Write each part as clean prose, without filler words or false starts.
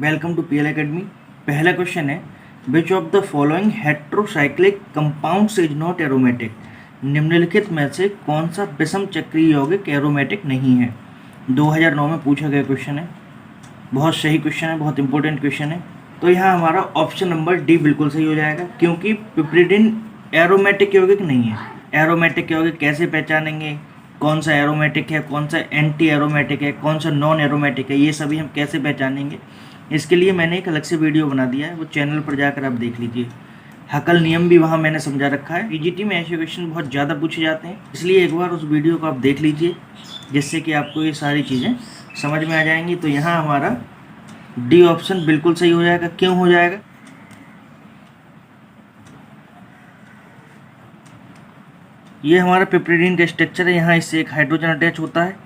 Welcome to PL academy. पहला question है, which of the following heterocyclic compounds is not aromatic. निम्नलिखित में से कौन सा विषम चक्रीय यौगिक एरोमेटिक नहीं है। 2009 में पूछा गया क्वेश्चन है, बहुत सही क्वेश्चन है, बहुत इंपॉर्टेंट क्वेश्चन है। तो यहाँ हमारा ऑप्शन नंबर डी बिल्कुल सही हो जाएगा, क्योंकि पिपरिडिन एरोमेटिक यौगिक नहीं है। एरोमेटिक यौगिक कैसे पहचानेंगे, कौन सा एरोमेटिक है, कौन सा एंटी एरोमेटिक है, कौन सा नॉन एरोमेटिक है, ये सभी हम कैसे पहचानेंगे। इसके लिए मैंने एक अलग से वीडियो बना दिया है, वो चैनल पर जाकर आप देख लीजिए। हकल नियम भी वहाँ मैंने समझा रखा है। पीजीटी में ऐसे क्वेश्चन बहुत ज़्यादा पूछे जाते हैं, इसलिए एक बार उस वीडियो को आप देख लीजिए, जिससे कि आपको ये सारी चीज़ें समझ में आ जाएंगी। तो यहाँ हमारा डी ऑप्शन बिल्कुल सही हो जाएगा। क्यों हो जाएगा? ये हमारा पिपरिडिन का स्ट्रक्चर है, यहाँ इससे एक हाइड्रोजन अटैच होता है।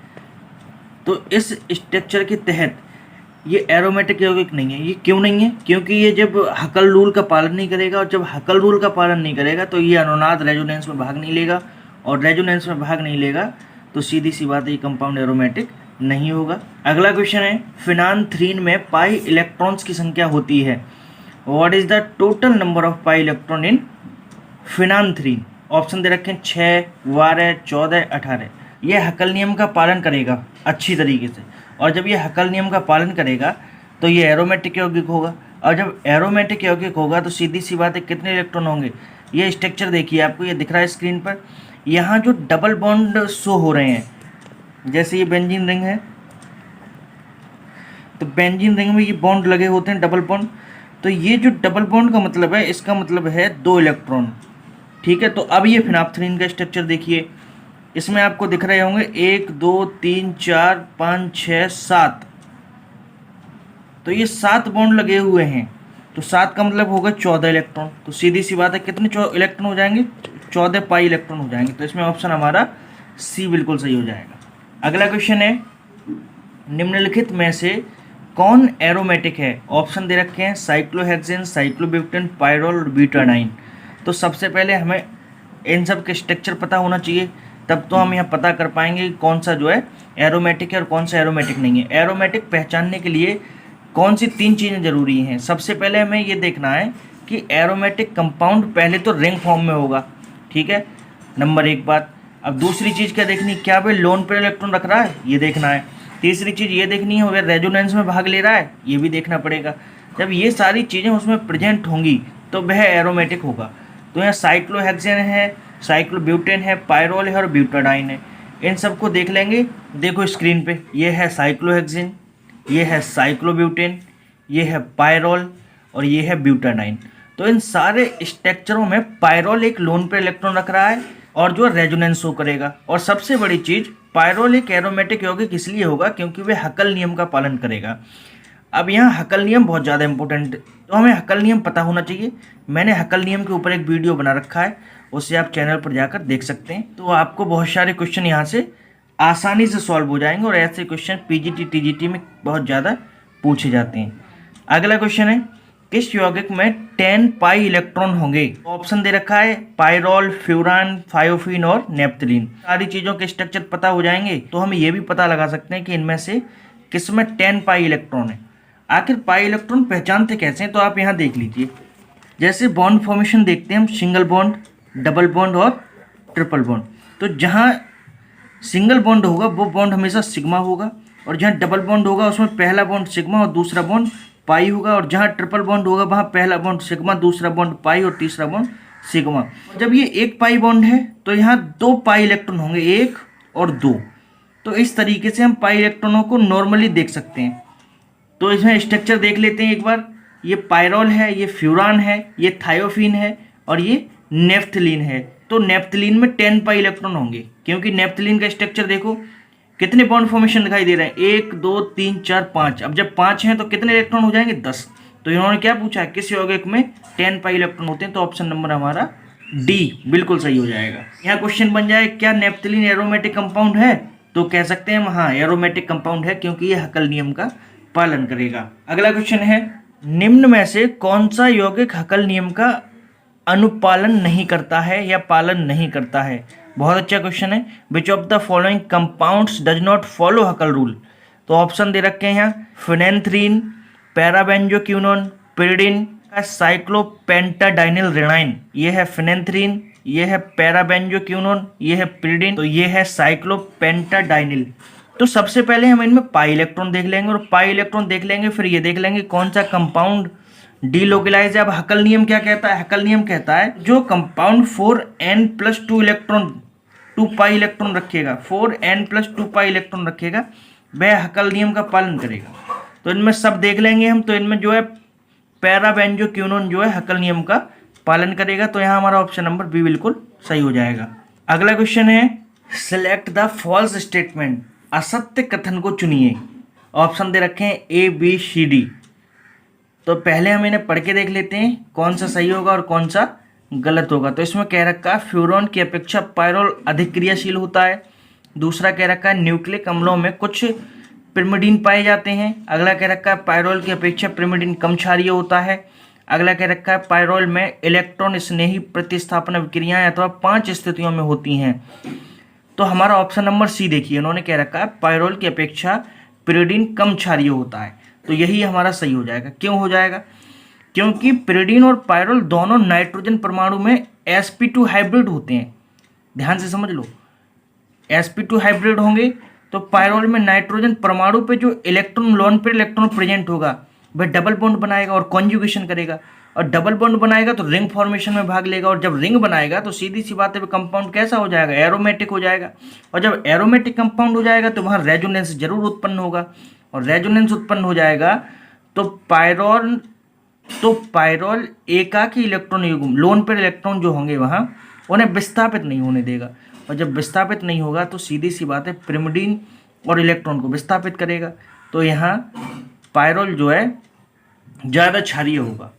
तो इस स्ट्रक्चर के तहत ये एरोमेटिक यौगिक नहीं है। ये क्यों नहीं है? क्योंकि ये जब हकल रूल का पालन नहीं करेगा, और जब हकल रूल का पालन नहीं करेगा तो ये अनुनाद रेजोनेंस में भाग नहीं लेगा, और रेजोनेंस में भाग नहीं लेगा तो सीधी सी बात है, ये कंपाउंड एरोमेटिक नहीं होगा। अगला क्वेश्चन है, फिनान्थ्रीन में पाई इलेक्ट्रॉन्स की संख्या होती है। What is the total number of pi electron in phenanthrene. Option दे रखे हैं 6, 12, 14, 18। यह हकल नियम का पालन करेगा अच्छी तरीके से, और जब ये हकल नियम का पालन करेगा तो ये एरोमेटिक यौगिक होगा, और जब एरोमेटिक यौगिक होगा तो सीधी सी बात है, कितने इलेक्ट्रॉन होंगे। ये स्ट्रक्चर देखिए, आपको ये दिख रहा है स्क्रीन पर। यहाँ जो डबल बॉन्ड शो हो रहे हैं, जैसे ये बेंजीन रिंग है, तो बेंजीन रिंग में ये बॉन्ड लगे होते हैं, डबल बॉन्ड। तो ये जो डबल बॉन्ड का मतलब है, इसका मतलब है 2 इलेक्ट्रॉन। ठीक है, तो अब ये फिनाप्थलीन का स्ट्रक्चर देखिए, इसमें आपको दिख रहे होंगे 1, 2, 3, 4, 5, 6, 7। तो ये 7 बॉन्ड लगे हुए हैं, तो 7 का मतलब होगा 14 इलेक्ट्रॉन। तो सीधी सी बात है, कितने इलेक्ट्रॉन हो जाएंगे? 14 पाई इलेक्ट्रॉन हो जाएंगे। तो इसमें ऑप्शन हमारा सी बिल्कुल सही हो जाएगा। अगला क्वेश्चन है, निम्नलिखित में से कौन एरोमेटिक है। ऑप्शन दे रखे हैं साइक्लोहेक्सेन, साइक्लोब्यूटेन, पायरोल और ब्यूटाडाइन। तो सबसे पहले हमें इन सब के स्ट्रक्चर पता होना चाहिए, तब तो हम यहाँ पता कर पाएंगे कि कौन सा जो है एरोमेटिक है और कौन सा एरोमेटिक नहीं है। एरोमेटिक पहचानने के लिए कौन सी 3 चीज़ें जरूरी हैं। सबसे पहले हमें ये देखना है कि एरोमेटिक कंपाउंड पहले तो रिंग फॉर्म में होगा। ठीक है, नंबर 1 बात। अब दूसरी चीज़ क्या देखनी, क्या भाई लोन पेयर इलेक्ट्रॉन रख रहा है, ये देखना है। तीसरी चीज़ ये देखनी है, अगर रेजोनेंस में भाग ले रहा है, ये भी देखना पड़ेगा। जब ये सारी चीज़ें उसमें प्रेजेंट होंगी तो वह एरोमेटिक होगा। तो यहाँ साइक्लोहेक्सेन है, साइक्लोब्यूटेन है, पायरोल है और ब्यूटाडाइन है। इन सबको देख लेंगे। देखो स्क्रीन पे, ये है साइक्लोहेक्सेन, ये है साइक्लोब्यूटेन, ये है पायरोल और ये है ब्यूटाडाइन। तो इन सारे स्ट्रक्चरों में पायरोल एक लोन पे इलेक्ट्रॉन रख रहा है और जो रेजोनेंस शो करेगा। और सबसे बड़ी चीज़, पायरोल एक एरोमेटिक यौगिक इसलिए होगा क्योंकि वह हकल नियम का पालन करेगा। अब यहाँ हकल नियम बहुत ज़्यादा इंपॉर्टेंट है, तो हमें हकल नियम पता होना चाहिए। मैंने हकल नियम के ऊपर एक वीडियो बना रखा है, उससे आप चैनल पर जाकर देख सकते हैं। तो आपको बहुत सारे क्वेश्चन यहाँ से आसानी से सॉल्व हो जाएंगे, और ऐसे क्वेश्चन पीजीटी टीजीटी में बहुत ज़्यादा पूछे जाते हैं। अगला क्वेश्चन है, किस यौगिक में 10 पाई इलेक्ट्रॉन होंगे। ऑप्शन दे रखा है पायरोल, फ्यूरान, थायोफीन और नेप्थलीन। सारी चीज़ों के स्ट्रक्चर पता हो जाएंगे तो हम ये भी पता लगा सकते हैं कि इनमें से किस में 10 पाई इलेक्ट्रॉन है। आखिर पाई इलेक्ट्रॉन पहचानते कैसे हैं, तो आप यहाँ देख लीजिए। जैसे बॉन्ड फॉर्मेशन देखते हैं हम, सिंगल बॉन्ड, डबल बॉन्ड और ट्रिपल बॉन्ड। तो जहाँ सिंगल बॉन्ड होगा वो बॉन्ड हमेशा सिग्मा होगा, और जहाँ डबल बॉन्ड होगा उसमें पहला बॉन्ड सिग्मा और दूसरा बॉन्ड पाई होगा, और जहाँ ट्रिपल बॉन्ड होगा वहाँ पहला बॉन्ड सिग्मा, दूसरा बॉन्ड पाई और तीसरा बॉन्ड सिग्मा। जब ये एक पाई बॉन्ड है तो यहाँ 2 पाई इलेक्ट्रॉन होंगे, 1 और 2। तो इस तरीके से हम पाई इलेक्ट्रॉनों को नॉर्मली देख सकते हैं। तो इसमें स्ट्रक्चर देख लेते हैं एक बार। ये पायरोल है, ये फ्यूरान है, ये थायोफीन है और ये नेप्थलीन है। तो नेप्थलीन में 10 पाई इलेक्ट्रॉन होंगे, क्योंकि नेप्थलीन का स्ट्रक्चर देखो, कितने बॉन्ड फॉर्मेशन दिखाई दे रहे हैं, 1, 2, 3, 4, 5। अब जब 5 हैं तो कितने इलेक्ट्रॉन हो जाएंगे, 10। तो इन्होंने क्या पूछा है, किस यौगिक में 10 पाई इलेक्ट्रॉन होते हैं। तो ऑप्शन नंबर हमारा डी बिल्कुल सही हो जाएगा। यहाँ क्वेश्चन बन जाए, क्या नेप्थलीन एरोमेटिक कंपाउंड है। तो कह सकते हैं हम, हाँ एरोमेटिक कंपाउंड है, क्योंकि ये हकल नियम का पालन करेगा। अगला क्वेश्चन है, निम्न में से कौन सा यौगिक हकल नियम का अनुपालन नहीं करता है या पालन नहीं करता है। बहुत अच्छा क्वेश्चन है। Which of the following compounds does not follow हकल rule. तो ऑप्शन दे रखे हैं यहाँ, फिनेंथ्रीन, पैराबेंजोक्विनोन, पिरिडिन का साइक्लोपेंटाडाइनिल रेनाइन, ये है फिनेंथ्रीन, ये है पैराबेंजोक्विनोन, ये है पिरिडिन, तो ये है साइक्लोपेंटाडाइनिल। तो सबसे पहले हम इनमें पाई इलेक्ट्रॉन देख लेंगे, और पाई इलेक्ट्रॉन देख लेंगे, फिर ये देख लेंगे कौन सा कंपाउंड डीलोकलाइज है। अब हकल नियम क्या कहता है? हकल नियम कहता है जो compound 4n+2 electron 2 pi electron रखेगा, 4n+2 पाई इलेक्ट्रॉन रखेगा, वह हकल नियम का पालन करेगा। तो इनमें सब देख लेंगे हम। तो इनमें जो है पैराबेंजोक्विनोन जो है हकल नियम का पालन करेगा। तो यहाँ हमारा ऑप्शन नंबर बी बिल्कुल सही हो जाएगा। अगला क्वेश्चन है सिलेक्ट द फॉल्स स्टेटमेंट, असत्य कथन को चुनिए। ऑप्शन दे रखे हैं ए बी सी डी। तो पहले हम इन्हें पढ़ के देख लेते हैं कौन सा सही होगा और कौन सा गलत होगा। तो इसमें कह रखा है फ्यूरॉन की अपेक्षा पायरोल अधिक क्रियाशील होता है। दूसरा कह रखा है न्यूक्लिक अम्लों में कुछ पिरिमिडीन पाए जाते हैं। अगला कह रखा है पायरोल की अपेक्षा पिरिमिडीन कम क्षारीय होता है। अगला कह रखा है पायरोल में इलेक्ट्रॉन स्नेही प्रतिस्थापन विक्रियाएं अथवा 5 स्थितियों में होती हैं। तो हमारा ऑप्शन नंबर सी देखिए, उन्होंने कह रखा है पायरोल की अपेक्षा पिरिमिडीन कम क्षारीय होता है। तो यही हमारा सही हो जाएगा। क्यों हो जाएगा? क्योंकि पिरिमिडीन और पायरोल दोनों नाइट्रोजन परमाणु में sp2 हाइब्रिड होते हैं। ध्यान से समझ लो, sp2 हाइब्रिड होंगे तो पायरोल में नाइट्रोजन परमाणु पे जो electron lone pair electron present होगा वह डबल बॉन्ड बनाएगा और कॉन्जुगेशन करेगा, और डबल बॉन्ड बनाएगा तो रिंग फॉर्मेशन में भाग लेगा, और जब रिंग बनाएगा तो सीधी सी बात है कंपाउंड कैसा हो जाएगा? एरोमेटिक हो जाएगा। और जब एरोमेटिक कंपाउंड हो जाएगा तो वहाँ रेजोनेंस जरूर उत्पन्न होगा, और रेजोनेंस उत्पन्न हो जाएगा तो पायरोल एकाकी इलेक्ट्रॉन युग्म लोन पेयर इलेक्ट्रॉन जो होंगे वहाँ उन्हें विस्थापित नहीं होने देगा, और जब विस्थापित नहीं होगा तो सीधी सी बात है पिरिमिडीन और इलेक्ट्रॉन को विस्थापित करेगा। तो यहाँ पायरोल जो है ज़्यादा क्षारीय होगा।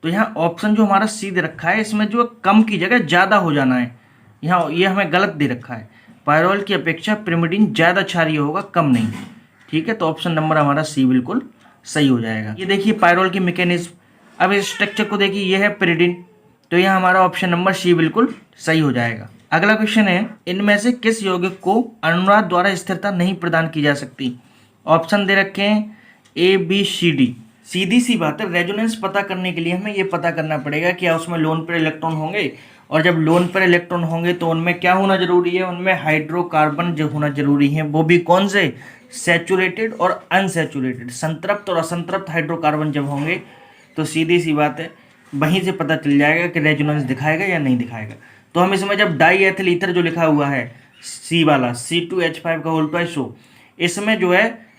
तो यहाँ ऑप्शन जो हमारा सी दे रखा है इसमें जो कम की जगह ज़्यादा हो जाना है, यहाँ ये हमें गलत दे रखा है। पायरोल की अपेक्षा पिरिमिडीन ज़्यादा क्षारीय होगा, कम नहीं। ठीक है, तो ऑप्शन नंबर हमारा सी बिल्कुल सही हो जाएगा। ये देखिए पायरोल की मैकेनिज्म। अब इस स्ट्रक्चर को देखिए, ये है पिरिडिन, तो यहाँ हमारा ऑप्शन नंबर सी बिल्कुल सही हो जाएगा। अगला क्वेश्चन है इनमें से किस यौगिक को अनुनाद द्वारा स्थिरता नहीं प्रदान की जा सकती? ऑप्शन दे रखे हैं ए बी सी डी। सीधी सी बात है, रेजोनेंस पता करने के लिए हमें ये पता करना पड़ेगा कि उसमें लोन पेयर इलेक्ट्रॉन होंगे, और जब लोन पेयर इलेक्ट्रॉन होंगे तो उनमें क्या होना जरूरी है? उनमें हाइड्रोकार्बन जो होना जरूरी है, वो भी कौन से? सैचुरेटेड और अनसैचुरेटेड, संतृप्त और असंतृप्त हाइड्रोकार्बन जब होंगे तो सीधी सी बात है वहीं से पता चल जाएगा कि रेजोनेंस दिखाएगा या नहीं दिखाएगा। तो हम इसमें जब डाई एथिल ईथर जो लिखा हुआ है सी वाला C2H5 का होल ट्वाइस, इसमें जो है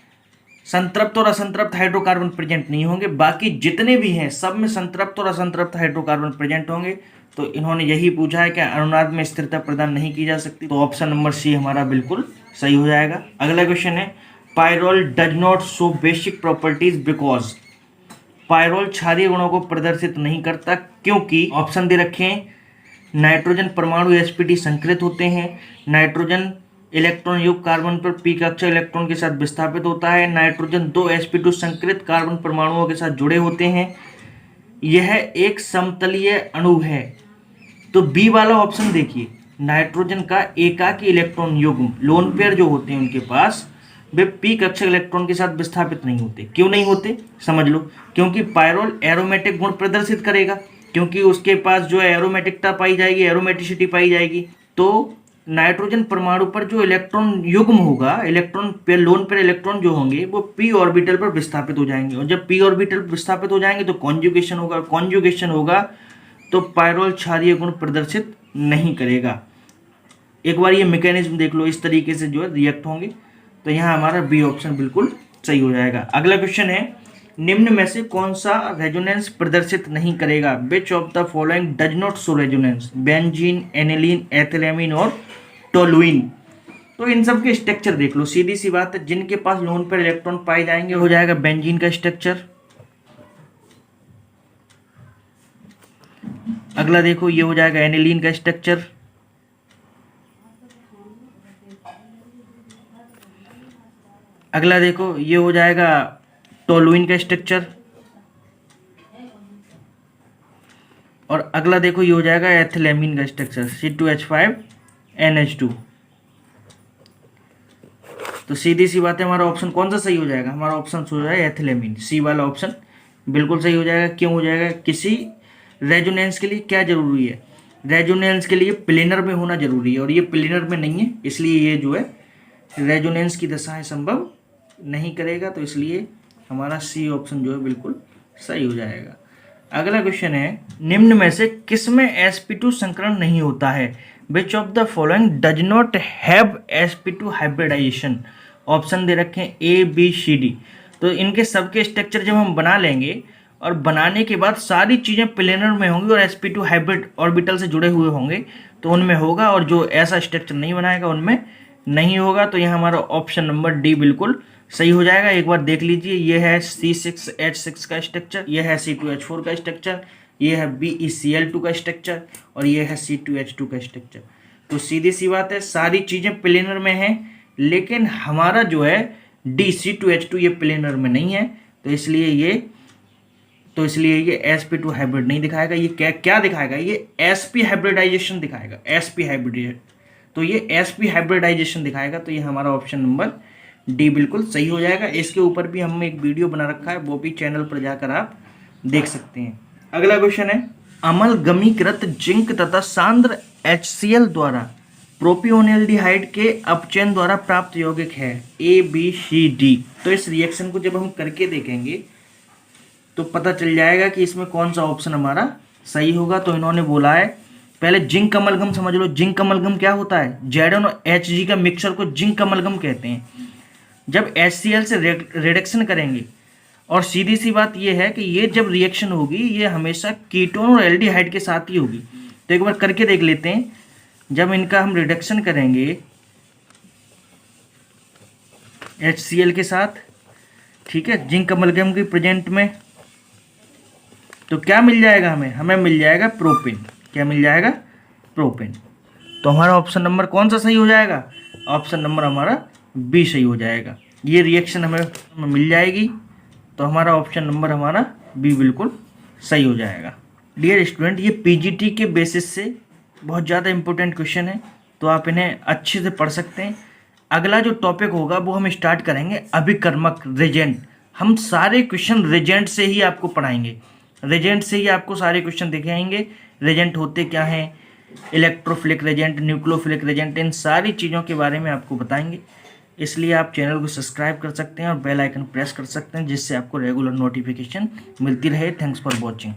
संतृप्त और असंतृप्त हाइड्रोकार्बन प्रेजेंट नहीं होंगे, बाकी जितने भी हैं सब में संतृप्त और असंतृप्त हाइड्रोकार्बन प्रेजेंट होंगे। तो इन्होंने यही पूछा है कि अनुनाद में स्थिरता प्रदान नहीं की जा सकती। तो ऑप्शन नंबर सी हमारा बिल्कुल सही हो जाएगा। अगला क्वेश्चन है pyrrole does not show basic properties because. Pyrrole क्षारीय गुणों को प्रदर्शित नहीं करता क्योंकि ऑप्शन दे रखे हैं नाइट्रोजन परमाणु sp2 संकलित होते हैं, नाइट्रोजन इलेक्ट्रॉन युक्त कार्बन पर p कक्षा इलेक्ट्रॉन के साथ विस्थापित होता है, नाइट्रोजन 2 sp2 संकलित कार्बन परमाणुओं के साथ जुड़े होते हैं, यह एक समतलीय अणु है। तो बी वाला ऑप्शन देखिए, नाइट्रोजन का एकाकी इलेक्ट्रॉन युग्म लोन पेयर जो होते हैं उनके पास वे p कक्षा इलेक्ट्रॉन के साथ विस्थापित नहीं होते। क्यों नहीं होते समझ लो, क्योंकि पायरोल एरोमेटिक गुण प्रदर्शित करेगा, क्योंकि उसके पास जो है एरोमेटिकता पाई जाएगी, एरोमेटिसिटी पाई जाएगी। तो नाइट्रोजन परमाणु पर जो इलेक्ट्रॉन युग्म होगा, electron pair lone pair electron जो होंगे वो p ऑर्बिटल पर विस्थापित हो जाएंगे, और जब p ऑर्बिटल पर विस्थापित हो जाएंगे तो कॉन्जुगेशन होगा, कॉन्जुगेशन होगा तो पायरोल क्षारीय गुण प्रदर्शित नहीं करेगा। एक बार ये मैकेनिज्म देख लो, इस तरीके से जो है रिएक्ट होंगे। तो यहाँ हमारा बी ऑप्शन बिल्कुल सही हो जाएगा। अगला क्वेश्चन है निम्न में से कौन सा रेजोनेंस प्रदर्शित नहीं करेगा? विच of the following does not show resonance? Benzene, aniline, ethylamine और टोलुइन। तो इन सब के स्ट्रक्चर देख लो, सीधी सी बात है जिनके पास लोन पेयर इलेक्ट्रॉन पाए जाएंगे हो जाएगा बेंजीन का स्ट्रक्चर। अगला देखो ये हो जाएगा एनिलीन का स्ट्रक्चर। अगला देखो ये हो जाएगा टोलुइन का स्ट्रक्चर, और अगला देखो ये हो जाएगा एथिलेमिन का स्ट्रक्चर C2H5NH2। तो सीधी सी बात है हमारा ऑप्शन कौन सा सही हो जाएगा? हमारा ऑप्शन हो जाएगा एथिलेमिन, सी वाला ऑप्शन बिल्कुल सही हो जाएगा। क्यों हो जाएगा? किसी रेजोनेंस के लिए क्या जरूरी है? रेजोनेंस के लिए प्लेनर में होना जरूरी है, और ये प्लेनर में नहीं है, इसलिए ये जो है रेजोनेंस की दशाएं संभव नहीं करेगा। तो इसलिए हमारा सी ऑप्शन जो है बिल्कुल सही हो जाएगा। अगला क्वेश्चन है, निम्न में से किसमें sp2 संकरण नहीं होता है? Which of the following does not have sp2 hybridization? Option दे रखे हैं ए बी सी डी। तो इनके सबके स्ट्रक्चर जब हम बना लेंगे और बनाने के बाद सारी चीज़ें प्लेनर में होंगी और sp2 हाइब्रिड ऑर्बिटल से जुड़े हुए होंगे तो उनमें होगा, और जो ऐसा स्ट्रक्चर नहीं बनाएगा उनमें नहीं होगा। तो यह हमारा ऑप्शन नंबर डी बिल्कुल सही हो जाएगा। एक बार देख लीजिए, ये है C6H6 का स्ट्रक्चर, ये है C2H4 का स्ट्रक्चर, ये है BeCl2 का स्ट्रक्चर, और ये है C2H2 का स्ट्रक्चर। तो सीधी सी बात है, सारी चीज़ें प्लेनर में हैं, लेकिन हमारा जो है C2H2 ये प्लेनर में नहीं है। तो इसलिए ये sp2 हाइब्रिड नहीं दिखाएगा। ये क्या दिखाएगा? ये sp हाइब्रिडाइजेशन दिखाएगा, sp हाइब्रिडाइजेशन। तो ये sp हाइब्रिडाइजेशन दिखाएगा। तो ये हमारा ऑप्शन नंबर डी बिल्कुल सही हो जाएगा। इसके ऊपर भी हमने एक वीडियो बना रखा है, वो भी चैनल पर जाकर आप देख सकते हैं। अगला क्वेश्चन है, अम्लगमीकृत जिंक तथा सांद्र HCl द्वारा प्रोपियोनेल्डिहाइड के अपचयन द्वारा प्राप्त यौगिक है ए बी सी डी। तो इस रिएक्शन को जब हम करके देखेंगे तो पता चल जाएगा कि इसमें कौन सा ऑप्शन हमारा सही होगा। तो इन्होंने बोला है, पहले जिंक अमलगम समझ लो। जिंक अमलगम क्या होता है? Zn और Hg का मिक्सचर को जिंक अमलगम कहते हैं। जब HCl से रिडक्शन करेंगे, और सीधी सी बात ये है कि ये जब रिएक्शन होगी ये हमेशा कीटोन और एल्डिहाइड के साथ ही होगी। तो एक बार करके देख लेते हैं। जब इनका हम रिडक्शन करेंगे HCl के साथ, ठीक है, जिंक अमलगम की प्रेजेंट में, तो क्या मिल जाएगा हमें मिल जाएगा प्रोपेन। क्या मिल जाएगा? प्रोपेन। तो हमारा ऑप्शन नंबर कौन सा सही हो जाएगा? ऑप्शन नंबर हमारा बी सही हो जाएगा। ये रिएक्शन हमें मिल जाएगी, तो हमारा ऑप्शन नंबर हमारा बी बिल्कुल सही हो जाएगा। डियर स्टूडेंट, ये पीजीटी के बेसिस से बहुत ज़्यादा इंपॉर्टेंट क्वेश्चन है, तो आप इन्हें अच्छे से पढ़ सकते हैं। अगला जो टॉपिक होगा वो हम स्टार्ट करेंगे अभिकर्मक, रिजेंट। हम सारे क्वेश्चन रिजेंट से ही आपको पढ़ाएंगे, रिजेंट से ही आपको सारे क्वेश्चन दिखाएंगे। रिजेंट होते क्या हैं, इलेक्ट्रोफिलिक रिजेंट, न्यूक्लियोफिलिक रिजेंट, इन सारी चीज़ों के बारे में आपको बताएंगे। इसलिए आप चैनल को सब्सक्राइब कर सकते हैं और बेल आइकन प्रेस कर सकते हैं, जिससे आपको रेगुलर नोटिफिकेशन मिलती रहे। Thanks for watching.